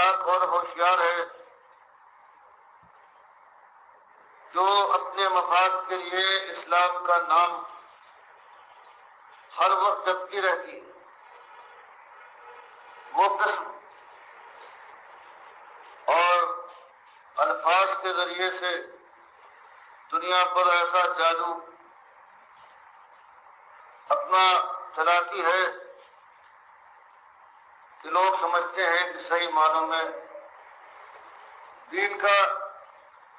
چالاک اور ہوشیار ہے جو اپنے مفاد کے لیے اسلام کا نام ہر وقت جپتی رہتی ہے. وہ قسم اور الفاظ کے ذریعے سے دنیا پر ایسا جادو اپنا چلاتی ہے کہ لوگ سمجھتے ہیں کہ صحیح معنوں میں دین کا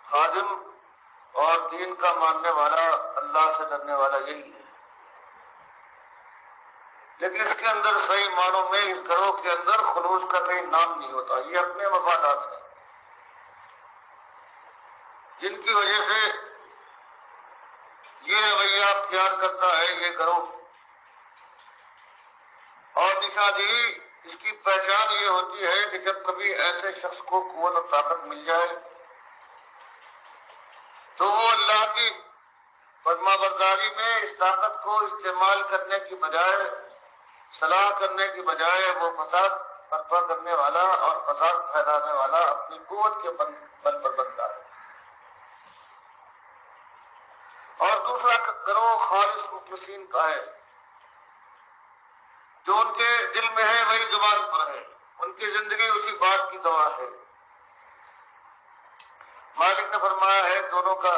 خادم اور دین کا ماننے والا اللہ سے ڈرنے والا یہی ہے. لیکن اس کے اندر صحیح معنوں میں اس گروہ کے اندر خلوص کا کہیں نام نہیں ہوتا. یہ اپنے مفادات ہیں جن کی وجہ سے یہ رویہ اختیار کرتا ہے یہ گروہ. اور نشاندہی اس کی پہچان یہ ہوتی ہے کہ جب کبھی ایسے شخص کو قوت و طاقت مل جائے تو وہ اللہ کی فرما برداری میں اس طاقت کو استعمال کرنے کی بجائے صلاح کرنے کی بجائے وہ فساد برپا کرنے والا اور فساد پھیلانے والا اپنی قوت کے بل پر بنتا ہے. اور دوسرا گروہ خالص مخلصین کا ہے جو ان کے دل میں ہے وہی زبان پر ہے, ان کی زندگی اسی بات کی گواہ ہے. مالک نے فرمایا ہے دونوں کا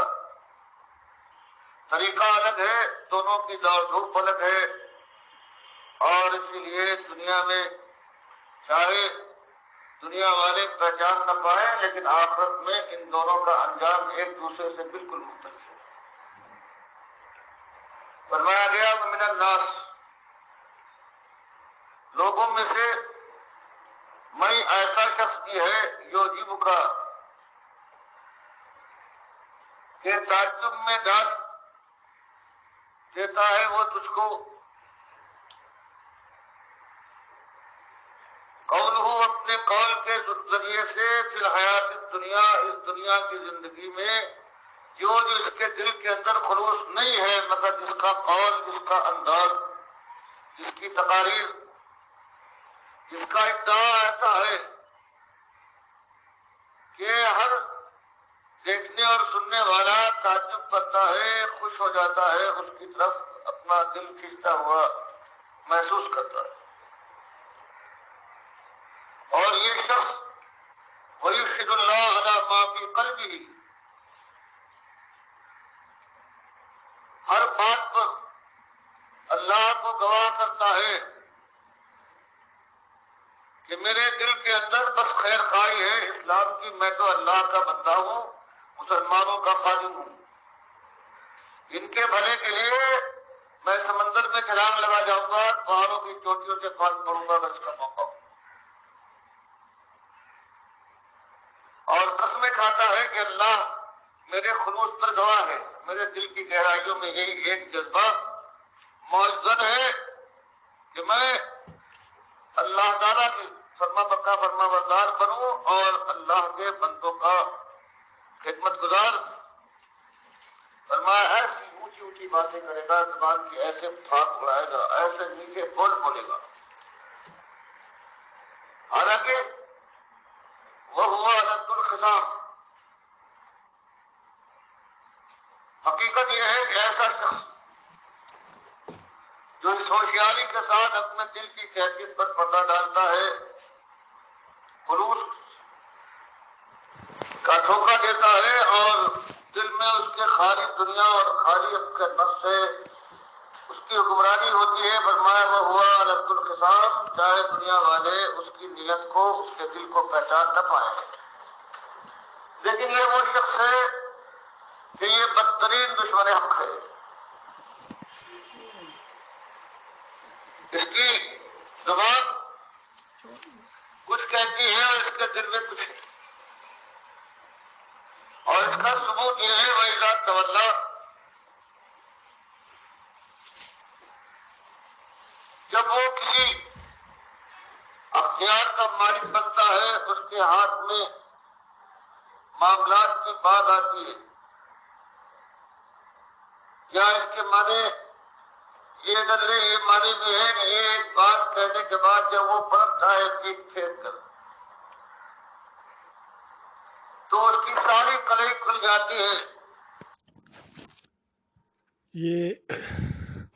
طریقہ الگ ہے, دونوں کی دوڑ دھوپ الگ ہے, اور اسی لیے دنیا میں چاہے دنیا والے پہچان نہ پائیں لیکن آخرت میں ان دونوں کا انجام ایک دوسرے سے بالکل مختلف ہے. فرمایا گیا من الناس, لوگوں میں سے میں ایسا شخص بھی ہے جو عجیب کا کہ تعجب میں ڈانٹ دیتا ہے وہ تجھ کو, قول ہو اپنے قول کے ذریعے سے فی الحیات دنیا, اس دنیا کی زندگی میں جو اس کے دل کے اندر خلوص نہیں ہے مگر جس کا قول, جس کا انداز, جس کی تقاریر, جس کا ادعا ایسا ہے کہ ہر دیکھنے اور سننے والا تعجب کرتا ہے, خوش ہو جاتا ہے, اس کی طرف اپنا دل کھینچتا ہوا محسوس کرتا ہے. اور یہ شخص وَيُشْهِدُ اللَّهَ عَلَى مَا فِي قَلْبِهِ, ہر بات پر اللہ کو گواہ کرتا ہے کہ میرے دل کے اندر بس خیر خواہی ہے اسلام کی, میں تو اللہ کا بندہ ہوں, مسلمانوں کا خادم ہوں, ان کے بھلے کے لیے میں سمندر میں چھلانگ لگا جاؤں گا, پہاڑوں کی چوٹیوں سے پھال پڑوں گا اگر اس کا موقع ہو. اور قسمیں کھاتا ہے کہ اللہ میرے خلوص پر گواہ ہے, میرے دل کی گہرائیوں میں یہی ایک جذبہ موجود ہے کہ میں اللہ تعالیٰ کی فرما بردار بنوں اور اللہ کے بندوں کا خدمت گزار. فرمایا ایسی اونچی اونچی باتیں کرے گا, زبان کی ایسے پھاک اڑائے گا, ایسے میٹھے بول بولے گا, حالانکہ وہ ہوا علد الخصام. حقیقت یہ ہے کہ ایسا شخص جو اس ہوشیاری کے ساتھ اپنے دل کی کیفیت پر پردہ ڈالتا ہے, خلوص کا دھوکہ دیتا ہے اور دل میں اس کے خالی دنیا اور خالی اپنے نفس سے اس کی حکمرانی ہوتی ہے. فرمایا وہ ہوا علد الخصام, چاہے دنیا والے اس کی نیت کو, اس کے دل کو پہچان نہ پائیں, لیکن یہ وہ شخص ہے کہ یہ بدترین دشمن حق ہے. اس کی زبان کچھ کہتی ہے اور اس کے دل میں کچھ ہے, اور اس کا ثبوت یہ ہے وَإِذَا تَوَلَّىٰ, جب وہ کسی اختیار کا مالک بنتا ہے, اس کے ہاتھ میں معاملات کی بات آتی ہے. کیا اس کے معنی یہ نظریں یہ معنی بھی ہے کہ یہ ایک بات کہنے کے بعد جب وہ پلٹتا ہے پیٹ پھیر کر تو اس کی ساری کلئی کھل جاتی ہے. یہ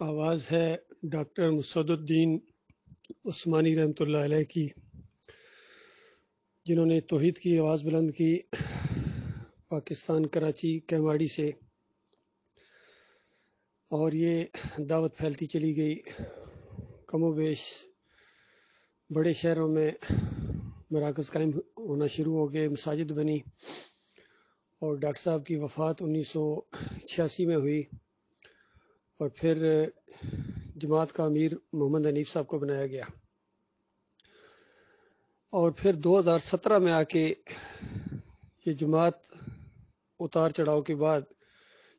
آواز ہے ڈاکٹر مسعود الدین عثمانی رحمۃ اللہ علیہ کی، جنہوں نے توحید کی آواز بلند کی پاکستان کراچی کیماڑی سے، اور یہ دعوت پھیلتی چلی گئی. کم و بیش بڑے شہروں میں مراکز قائم ہونا شروع ہو گئے، مساجد بنی، اور ڈاکٹر صاحب کی وفات 1986 میں ہوئی، اور پھر جماعت کا امیر محمد حنیف صاحب کو بنایا گیا. اور پھر 2017 میں آ کے یہ جماعت اتار چڑھاؤ کے بعد،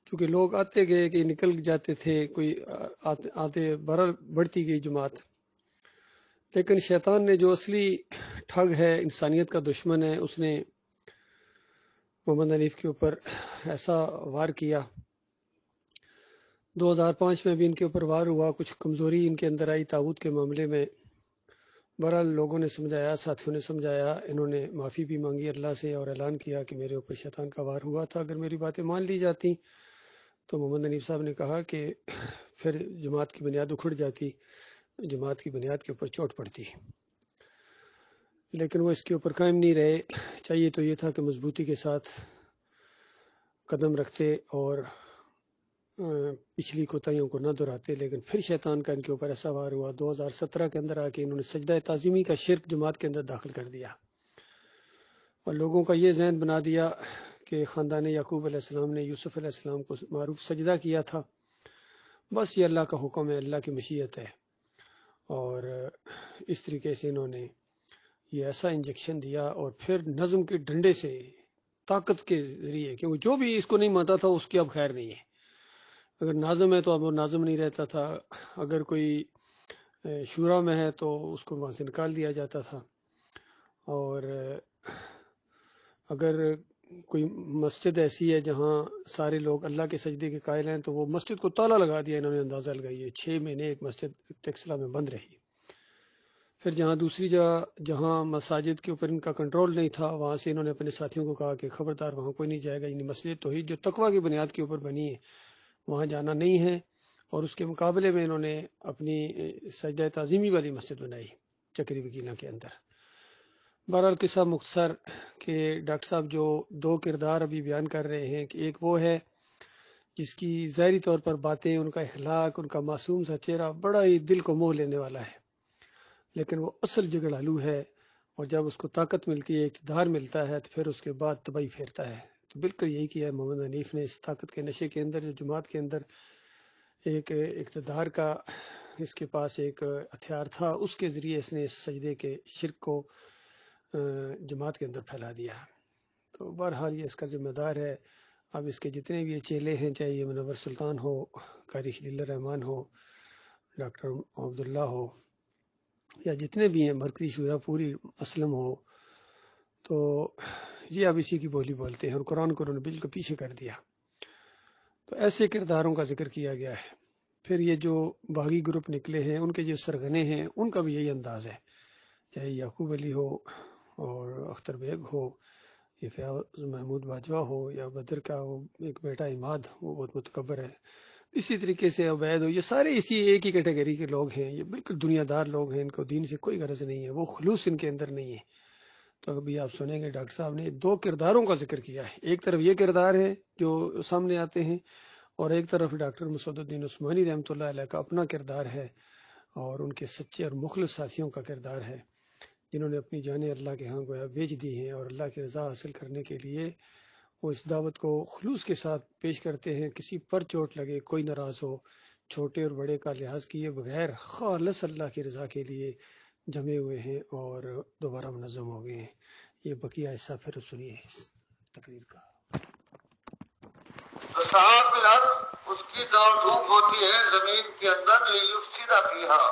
چونکہ لوگ آتے گئے کہ نکل جاتے تھے، کوئی آتے بڑھتی گئی جماعت. لیکن شیطان نے، جو اصلی ٹھگ ہے، انسانیت کا دشمن ہے، اس نے محمد حنیف کے اوپر ایسا وار کیا. 2005 میں بھی ان کے اوپر وار ہوا، کچھ کمزوری ان کے اندر آئی طاغوت کے معاملے میں. بہرحال لوگوں نے سمجھایا، ساتھیوں نے سمجھایا، انہوں نے معافی بھی مانگی اللہ سے اور اعلان کیا کہ میرے اوپر شیطان کا وار ہوا تھا، اگر میری باتیں مان لی جاتی تو محمد حنیف صاحب نے کہا کہ پھر جماعت کی بنیاد اکھڑ جاتی، جماعت کی بنیاد کے اوپر چوٹ پڑتی. لیکن وہ اس کے اوپر قائم نہیں رہے. چاہیے تو یہ تھا کہ مضبوطی کے ساتھ قدم رکھتے اور پچھلی کوتاہیوں کو نہ دہراتے، لیکن پھر شیطان کا ان کے اوپر ایسا وار ہوا. 2017 کے اندر آ کے انہوں نے سجدہ تعظیمی کا شرک جماعت کے اندر داخل کر دیا، اور لوگوں کا یہ ذہن بنا دیا کہ خاندان یعقوب علیہ السلام نے یوسف علیہ السلام کو معروف سجدہ کیا تھا، بس یہ اللہ کا حکم ہے، اللہ کی مشیت ہے. اور اس طریقے سے انہوں نے یہ ایسا انجیکشن دیا، اور پھر نظم کے ڈنڈے سے، طاقت کے ذریعے، کہ وہ جو بھی اس کو نہیں مانتا تھا اس کی اب خیر نہیں ہے. اگر ناظم ہے تو اب وہ ناظم نہیں رہتا تھا، اگر کوئی شورا میں ہے تو اس کو وہاں سے نکال دیا جاتا تھا، اور اگر کوئی مسجد ایسی ہے جہاں سارے لوگ اللہ کے سجدے کے قائل ہیں تو وہ مسجد کو تالا لگا دیا. انہوں نے اندازہ لگائی ہے 6 مہینے ایک مسجد ٹیکسلا میں بند رہی. پھر جہاں دوسری جگہ جہاں مساجد کے اوپر ان کا کنٹرول نہیں تھا، وہاں سے انہوں نے اپنے ساتھیوں کو کہا کہ خبردار وہاں کوئی نہیں جائے گا، یعنی مسجد توحید جو تقویٰ کی بنیاد کے اوپر بنی ہے وہاں جانا نہیں ہے. اور اس کے مقابلے میں انہوں نے اپنی سجدہ تعظیمی والی مسجد بنائی چکری وکیلا کے اندر. بہرحال قصہ مختصر کہ ڈاکٹر صاحب جو 2 کردار ابھی بیان کر رہے ہیں، کہ ایک وہ ہے جس کی ظاہری طور پر باتیں، ان کا اخلاق، ان کا معصوم سا چہرہ بڑا ہی دل کو موہ لینے والا ہے، لیکن وہ اصل جگڑالو ہے، اور جب اس کو طاقت ملتی ہے، اقتدار ملتا ہے، تو پھر اس کے بعد تباہی پھیرتا ہے. تو بالکل یہی کیا ہے محمد حنیف نے اس طاقت کے نشے کے اندر، جو جماعت کے اندر ایک اقتدار کا اس کے پاس ایک ہتھیار تھا، اس کے ذریعے اس نے اس سجدے کے شرک کو جماعت کے اندر پھیلا دیا. تو بہرحال یہ اس کا ذمہ دار ہے. اب اس کے جتنے بھی یہ چیلے ہیں، چاہے یہ منور سلطان ہو، قاری خلیل الرحمان ہو، ڈاکٹر عبداللہ ہو، یا جتنے بھی ہیں، مرکزی شورا پوری اسلم ہو، تو یہ اب اسی کی بولی بولتے ہیں، اور قرآن کو انہوں نے بالکل پیچھے کر دیا. تو ایسے کرداروں کا ذکر کیا گیا ہے. پھر یہ جو باغی گروپ نکلے ہیں، ان کے جو سرغنے ہیں، ان کا بھی یہی انداز ہے، چاہے یعقوب علی ہو اور اختر بیگ ہو، یہ فیاض محمود باجوہ ہو، یا بدر کا وہ ایک بیٹا عماد، وہ بہت متکبر ہے، اسی طریقے سے عبید ہو، یہ سارے اسی ایک ہی کیٹیگری کے لوگ ہیں. یہ بالکل دنیا دار لوگ ہیں، ان کو دین سے کوئی غرض نہیں ہے، وہ خلوص ان کے اندر نہیں ہے. تو ابھی آپ سنیں گے ڈاکٹر صاحب نے 2 کرداروں کا ذکر کیا ہے. ایک طرف یہ کردار ہے جو سامنے آتے ہیں، اور ایک طرف ڈاکٹر مسعود الدین عثمانی رحمۃ اللہ علیہ کا اپنا کردار ہے، اور ان کے سچے اور مخلص ساتھیوں کا کردار ہے، جنہوں نے اپنی جانیں اللہ کے ہاں گویا بیچ دی ہیں، اور اللہ کی رضا حاصل کرنے کے لیے وہ اس دعوت کو خلوص کے ساتھ پیش کرتے ہیں. کسی پر چوٹ لگے، کوئی ناراض ہو، چھوٹے اور بڑے کا لحاظ کیے بغیر خالص اللہ کی رضا کے لیے جمے ہوئے ہیں اور دوبارہ منظم ہو گئے ہیں. یہ بقیہ حصہ پھر سنیے اس تقریر کا. صاحب الارض، اس کی دوڑ دھوپ ہوتی ہے زمین کے اندر، لیفسدہ فیہا،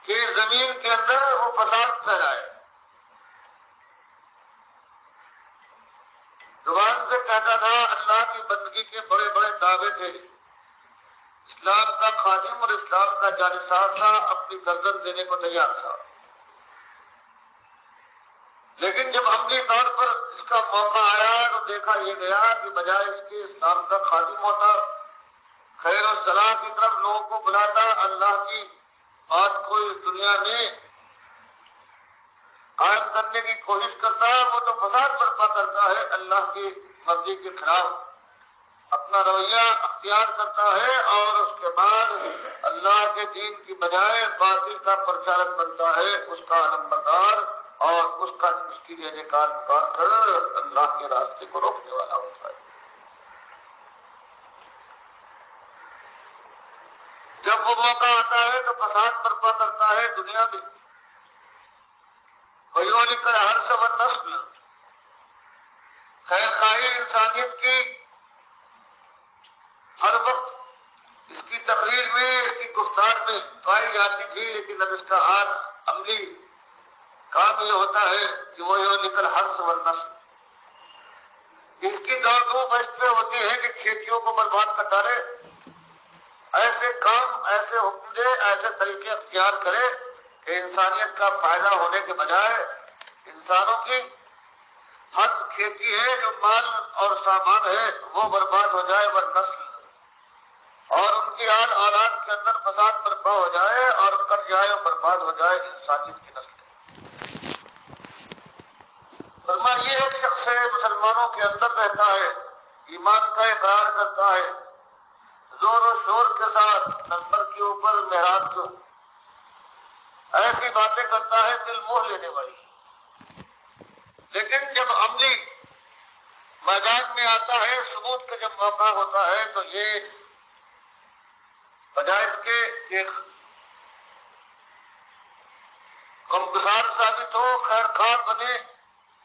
کہ زمین کے اندر وہ فساد پھیلائے. زبان سے کہتا تھا، اللہ کی بندگی کے بڑے بڑے دعوے تھے، اسلام کا خادم اور اسلام کا جانثار تھا، اپنی گردن دینے کو تیار تھا، لیکن جب عملی طور پر اس کا موقع آیا تو دیکھا یہ گیا کہ بجائے اس کے اسلام کا خادم ہوتا، خیر و صلاح کی طرف لوگوں کو بلاتا، اللہ کی بات کو اس دنیا میں قائم کرنے کی کوشش کرتا ہے، وہ تو فساد برپا کرتا ہے، اللہ کی مرضی کے خلاف اپنا رویہ اختیار کرتا ہے، اور اس کے بعد اللہ کے دین کی بجائے باطل کا پرچارک بنتا ہے، اس کا علمبردار اور اس کی جے کار کر اللہ کے راستے کو روکنے والا ہوتا ہے۔ جب وہ موقع آتا ہے تو فساد برپا کرتا ہے دنیا میں، وَيُهْلِكُ الْحَرْثَ وَالنَّسْلَ، خیر خواہی انسانیت کی ہر وقت اس کی تقریر میں، اس کی گفتار میں پائی جاتی تھی، لیکن اب اس کا ہر عملی کام یہ ہوتا ہے کہ وہ يُهْلِكُ الْحَرْثَ وَالنَّسْلَ، اس کی دوڑ دھوپ اس پہ ہوتی ہے کہ کھیتیوں کو برباد کرتا رہے، ایسے کام، ایسے حکم دے، ایسے طریقے اختیار کرے کہ انسانیت کا فائدہ ہونے کے بجائے انسانوں کی ہر کھیتی ہے، جو مال اور سامان ہے، وہ برباد ہو جائے، ورنسل، اور ان کی آل اولاد کے اندر فساد برپا ہو جائے اور کٹ جائے اور برباد ہو جائے انسانیت کی نسل۔ فرمان یہ ایک شخص ہے، مسلمانوں کے اندر رہتا ہے، ایمان کا اقرار کرتا ہے، زور و شور کے ساتھ نمبر کے اوپر محراب کو ایسی باتیں کرتا ہے دل موہ لینے والی، لیکن جب عملی میدان میں آتا ہے، ثبوت کا جب موقع ہوتا ہے تو یہ بجائے اس کے ایک غمگسار ثابت ہو، خیر خواہ بنے،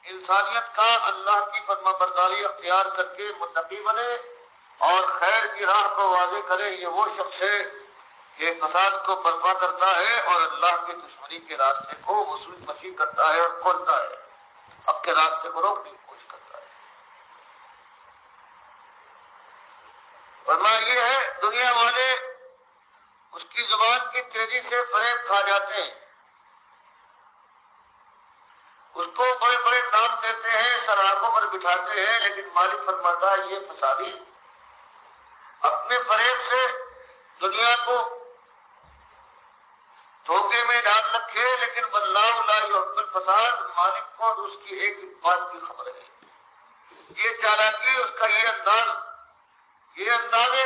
انسانیت کا اللہ کی فرما برداری اختیار کر کے متقی بنے اور خیر کی راہ کو واضح کرے، یہ وہ شخص ہے کہ فساد کو برپا کرتا ہے اور اللہ کی دشمنی کے راستے کو وصول مسیح کرتا ہے اور کھولتا ہے، حق کے راستے کو روکنے کی کوشش کرتا ہے۔ فرمایا یہ ہے، دنیا والے اس کی زبان کی تیزی سے فریب کھا جاتے ہیں، اس کو بڑے بڑے نام دیتے ہیں، سراہوں پر بٹھاتے ہیں، لیکن مالک فرماتا ہے یہ فسادی اپنے فریب سے دنیا کو دھوکے میں ڈال رکھے، لیکن واللہ لا یحب الفساد، مالک کو اور اس کی ایک بات کی خبر ہے، یہ چالاکی، اس کا یہ انداز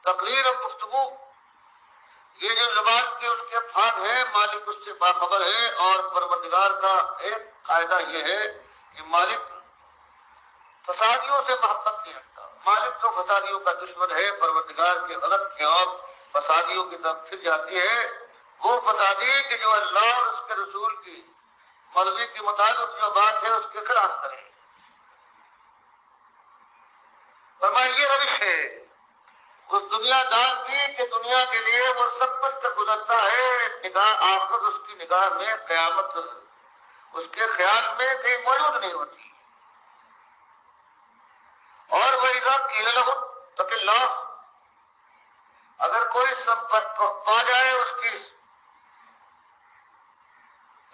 تقریر اور گفتگو، یہ جو زبان کے اس کے پھاگ ہیں، مالک اس سے باخبر ہے، اور پروردگار کا ایک قاعدہ یہ ہے کہ مالک فسادیوں سے محبت نہیں رکھتا، مالک تو فسادیوں کا دشمن ہے، پروردگار کے غضب کی اور فسادیوں کی طرف پھر جاتی ہے، وہ فسادی کہ جو اللہ اور اس کے رسول کی مرضی کے مطابق جو بات ہے اس کے خلاف کرے۔ فرمایا یہ روش ہے اس دنیا دار کی کہ دنیا کے لیے وہ سب کچھ تک گزرتا ہے، نگاہ آخرت اس کی نگاہ میں قیامت اس کے خیال میں کہیں موجود نہیں ہوتی، اور وَإِذَا قِيلَ لَهُ اتَّقِ اللَّهَ، اگر کوئی سب پا جائے اس کی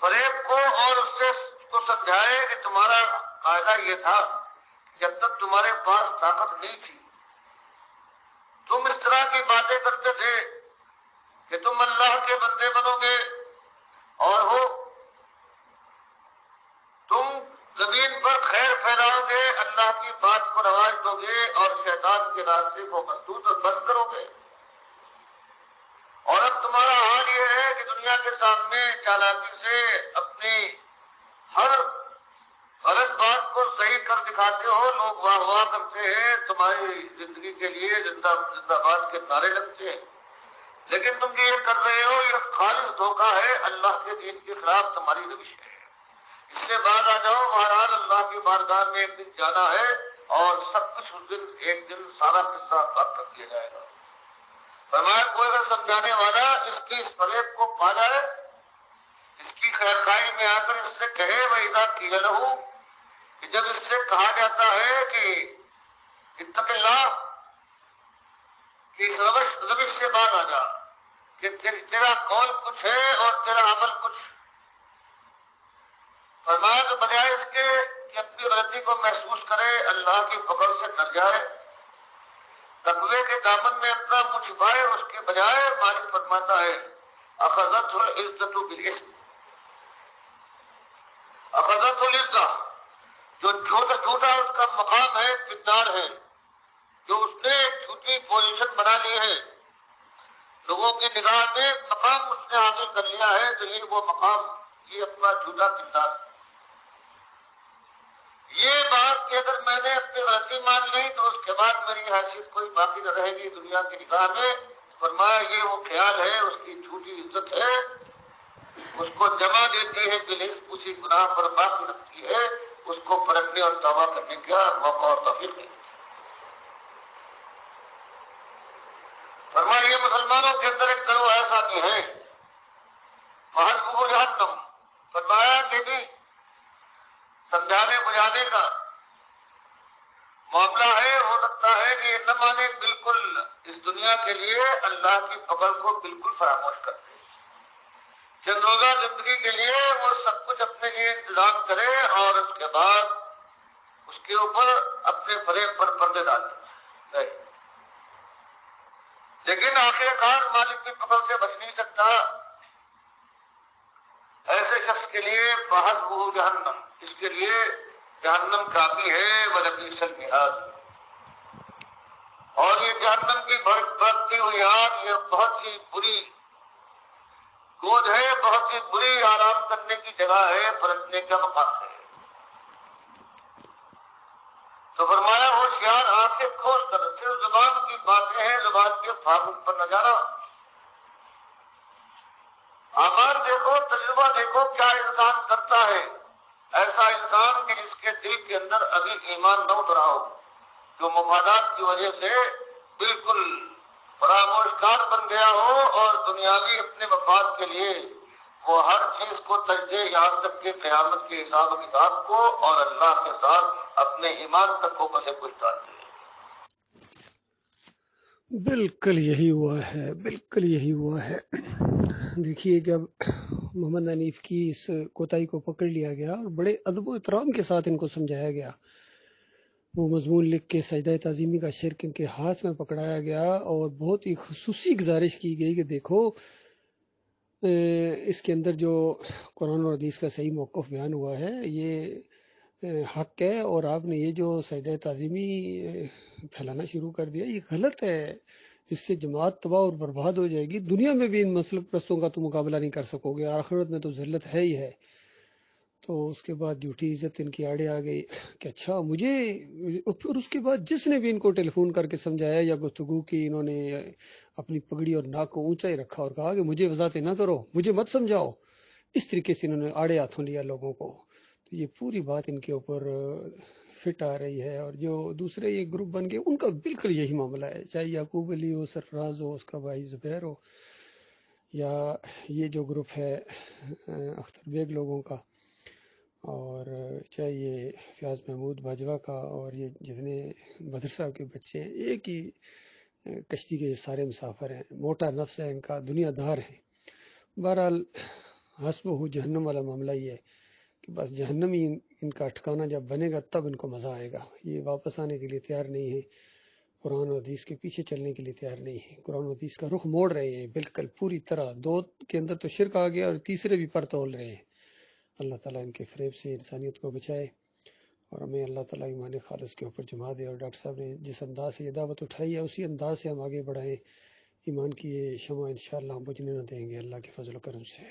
فریب کو اور اس سے کو سمجھائے کہ تمہارا قاعدہ یہ تھا جب تک تمہارے پاس طاقت نہیں تھی تم اس طرح کی باتیں کرتے تھے کہ تم اللہ کے بندے بنو گے اور ہو تم زمین پر خیر پھیلاؤ گے، اللہ کی بات کو رواج دو گے اور شیطان کے راستے کو مسدود اور بند کرو گے، اور اب تمہارا حال یہ ہے کہ دنیا کے سامنے چالاکی سے اپنی ہر غلط بات کو صحیح کر دکھاتے ہو، لوگ واہ واہ کرتے ہیں، تمہاری زندگی کے لیے زندہ باد کے نعرے لگتے ہیں، لیکن تم یہ کر رہے ہو یہ خالص دھوکہ ہے، اللہ کے دین کے خلاف تمہاری روش ہے، اس سے بعد آ جاؤ، بہرحال اللہ کی بارگاہ میں ایک دن جانا ہے اور سب کچھ اس دن ایک دن سارا قصہ بات کر دیا جائے گا۔ فرمایا کوئی اگر سمجھانے والا اس کی اس فریب کو پا جائے، اس کی خیر خواہی میں آ کر اس سے کہے وَإِذَا قِيلَ لَهُ، کہ جب اس سے کہا جاتا ہے کہ اتق اللہ، کہ اس روش سے باز آ جا، کہ تیرا قول کچھ ہے اور تیرا عمل کچھ، فرمایا کہ بجائے اس کے کہ اپنی غلطی کو محسوس کرے، اللہ کی پکڑ سے ڈر جائے، تقوی کے دامن میں اپنا منہ چھپائے، اس کے بجائے مالک فرماتا ہے اخذت العزت بالاسم، اخذت العزت، جو جھوٹا اس کا مقام ہے، کردار ہے، جو اس نے ایک جھوٹی پوزیشن بنا لی ہے، لوگوں کی نگاہ میں مقام اس نے حاصل کر لیا ہے، تو یہ وہ مقام، یہ اپنا جھوٹا کردار۔ یہ بات کہ اگر میں نے اپنی غلطی مان لی تو اس کے بعد میری حیثیت کوئی باقی نہ رہے گی دنیا کی نگاہ میں، فرمایا یہ وہ خیال ہے، اس کی جھوٹی عزت ہے، اس کو جمع دیتی ہے بالاسم، اسی گناہ پر باقی رکھتی ہے، اس کو پلٹنے اور توبہ کرنے کا موقع اور توفیق نہیں۔ فرمایا یہ مسلمانوں کے اندر ایک گروہ ایسا بھی ہے محض جہنم، فرمایا کہ بھی سمجھانے بجھانے کا معاملہ ہے، ہو سکتا ہے کہ یہ نہ مانے، بالکل اس دنیا کے لیے اللہ کی پکڑ کو بالکل فراموش کر دے، چند روزہ زندگی کے لیے وہ سب کچھ اپنے لیے انتظام کرے اور اس کے بعد اس کے اوپر اپنے فریب پر پردے ڈال دے، لیکن آخر کار مالک کی پکڑ سے بچ نہیں سکتا۔ ایسے شخص کے لیے بحث جہنم، اس کے لیے جہنم کافی ہے، ولبئس المہاد، اور یہ جہنم کی بڑھتی ہوئی آگ یہ بہت ہی بری گود ہے، بہت ہی بری آرام کرنے کی جگہ ہے، پلٹنے کا مقام ہے۔ تو فرمایا ہوشیار آنکھیں کھول کر، صرف زبان کی باتیں ہیں، زبان کے فاقوں پر نہ جانا، آمار دیکھو، تجربہ دیکھو کیا انسان کرتا ہے، ایسا انسان کہ جس کے دل کے اندر ابھی ایمان نہ اترا ہو، جو مفادات کی وجہ سے بالکل فراموشکار بن گیا ہو اور دنیاوی اپنے مفاد کے لیے وہ ہر چیز کو ترجیح، یہاں تک کہ قیامت کے حساب و کتاب کو اور اللہ کے ساتھ اپنے ایمان تک کو پسے کچھ ڈالتے ہیں۔ بالکل یہی ہوا ہے، بالکل یہی ہوا ہے۔ دیکھیے جب محمد حنیف کی اس کوتاہی کو پکڑ لیا گیا اور بڑے ادب و احترام کے ساتھ ان کو سمجھایا گیا، وہ مضمون لکھ کے سجدہ تعظیمی کا شرک ان کے ہاتھ میں پکڑایا گیا اور بہت ہی خصوصی گزارش کی گئی کہ دیکھو اس کے اندر جو قرآن اور حدیث کا صحیح موقف بیان ہوا ہے یہ حق ہے، اور آپ نے یہ جو سجدہ تعظیمی پھیلانا شروع کر دیا یہ غلط ہے، اس سے جماعت تباہ اور برباد ہو جائے گی، دنیا میں بھی ان مسلک پرستوں کا تو مقابلہ نہیں کر سکو گے، آخرت میں تو ذلت ہے ہی ہے۔ تو اس کے بعد جھوٹی عزت ان کی آڑے آ گئی کہ اچھا مجھے، پھر اس کے بعد جس نے بھی ان کو ٹیلی فون کر کے سمجھایا یا گفتگو کی، انہوں نے اپنی پگڑی اور ناک کو اونچا ہی رکھا اور کہا کہ مجھے وضاحتیں نہ کرو، مجھے مت سمجھاؤ، اس طریقے سے انہوں نے آڑے ہاتھوں لیا لوگوں کو۔ تو یہ پوری بات ان کے اوپر فٹ آ رہی ہے، اور جو دوسرے یہ گروپ بن گئے ان کا بالکل یہی معاملہ ہے، چاہے یعقوب علی ہو، سرفراز ہو، اس کا بھائی زبیر ہو، یا یہ جو گروپ ہے اختر بیگ لوگوں کا، اور چاہے یہ فیاض محمود باجوہ کا، اور یہ جتنے بدر صاحب کے بچے ہیں، ایک ہی کشتی کے سارے مسافر ہیں، موٹا نفس ہے ان کا، دنیا دار ہیں۔ بہرحال حسب ہو جہنم والا معاملہ یہ ہے کہ بس جہنم ہی ان کا ٹھکانہ جب بنے گا تب ان کو مزہ آئے گا، یہ واپس آنے کے لیے تیار نہیں ہے، قرآن و حدیث کے پیچھے چلنے کے لیے تیار نہیں ہے، قرآن و حدیث کا رخ موڑ رہے ہیں بالکل پوری طرح، دو کے اندر تو شرک آ گیا اور تیسرے بھی پر تول رہے ہیں۔ اللہ تعالیٰ ان کے فریب سے انسانیت کو بچائے اور ہمیں اللہ تعالیٰ ایمان خالص کے اوپر جما دے، اور ڈاکٹر صاحب نے جس انداز سے یہ دعوت اٹھائی ہے اسی انداز سے ہم آگے بڑھائیں، ایمان کی یہ شمع انشاءاللہ ہم بجھنے نہ دیں گے اللہ کے فضل و کرم سے۔